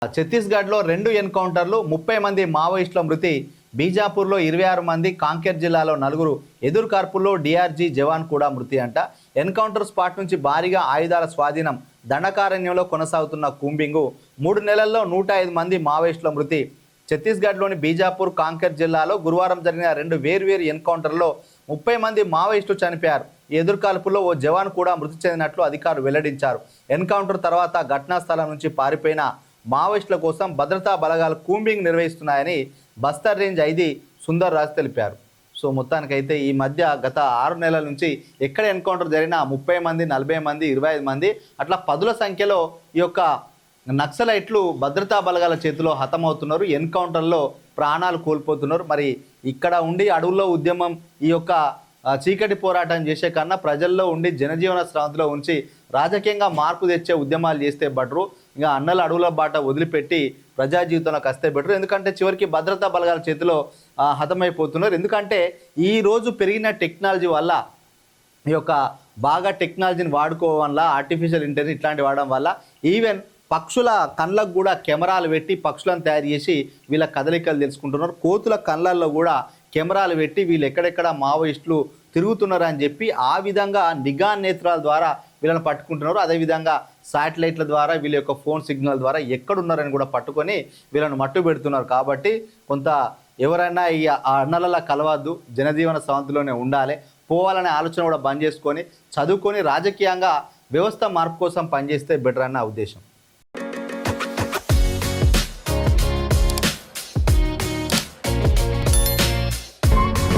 ఛత్తీస్గఢ్లో 2 ఎన్కౌంటర్లు 30 మంది మావోయిస్టుల మృతి. బీజాపూర్లో 26 మంది, కాంకేర్ జిల్లాలో 4 ఎదురుకార్పుల్లో డిఆర్జీ జవాన్ కూడా మృతి అంట. ఎన్కౌంటర్ స్పాట్ నుంచి భారీగా ఆయుధాల స్వాధీనం. దండకారణ్యంలో కొనసాగుతున్న కూంబింగు. 3 నెలల్లో 105 మంది మావోయిస్టుల మృతి. ఛత్తీస్గఢ్లోని బీజాపూర్, కాంకేర్ జిల్లాలో గురువారం జరిగిన 2 వేర్వేరు ఎన్కౌంటర్లో 30 మంది మావోయిస్టులు చనిపోయారు. ఈ ఎదురుకాల్పుల్లో ఓ జవాన్ కూడా మృతి చెందినట్లు అధికారులు వెల్లడించారు. ఎన్కౌంటర్ తర్వాత ఘటనా స్థలం నుంచి పారిపోయిన మావోయిస్టుల కోసం భద్రతా బలగాలు కూంబింగ్ నిర్వహిస్తున్నాయని బస్తర్ రేంజ్ ఐజీ సుందర్ రాజ్ తెలిపారు. సో మొత్తానికైతే ఈ మధ్య గత 6 నెలల నుంచి ఎక్కడ ఎన్కౌంటర్ జరిగినా 30 మంది, 40 మంది, 25 మంది అట్లా పదుల సంఖ్యలో ఈ యొక్క నక్సలైట్లు భద్రతా బలగాల చేతిలో హతమవుతున్నారు. ఎన్కౌంటర్లో ప్రాణాలు కోల్పోతున్నారు. మరి ఇక్కడ ఉండి అడవుల్లో ఉద్యమం, ఈ యొక్క చీకటి పోరాటం చేసే కన్నా ప్రజల్లో ఉండి జనజీవన స్రవంతిలో ఉంచి రాజకీయంగా మార్పు తెచ్చే ఉద్యమాలు చేస్తే బెటరు. ఇంకా అన్నల అడవుల బాట వదిలిపెట్టి ప్రజా జీవితంలోకి వస్తే బెటరు. ఎందుకంటే చివరికి భద్రతా బలగాల చేతిలో హతమైపోతున్నారు. ఎందుకంటే ఈరోజు పెరిగిన టెక్నాలజీ వల్ల, ఈ యొక్క బాగా టెక్నాలజీని వాడుకోవడం వల్ల, ఆర్టిఫిషియల్ ఇంటెలిజెన్స్ ఇట్లాంటి వాడడం వల్ల ఈవెన్ పక్షుల కళ్ళకు కూడా కెమెరాలు పెట్టి పక్షులను తయారు చేసి వీళ్ళ కదలికలు తెలుసుకుంటున్నారు. కోతుల కళ్ళల్లో కూడా కెమెరాలు పెట్టి వీళ్ళు ఎక్కడెక్కడ మావోయిస్టులు తిరుగుతున్నారు అని చెప్పి ఆ విధంగా నిఘా నేత్రాల ద్వారా వీళ్ళని పట్టుకుంటున్నారు. అదేవిధంగా శాటిలైట్ల ద్వారా, వీళ్ళ యొక్క ఫోన్ సిగ్నల్ ద్వారా ఎక్కడున్నారని కూడా పట్టుకొని వీళ్ళను మట్టు పెడుతున్నారు. కాబట్టి కొంత ఎవరైనా ఈ అన్నలలా కలవద్దు, జనజీవన స్రవంతిలోనే ఉండాలి, పోవాలనే ఆలోచన కూడా బంద్ చేసుకొని చదువుకొని రాజకీయంగా వ్యవస్థ మార్పు కోసం పనిచేస్తే బెటర్ అన్న ఉద్దేశం.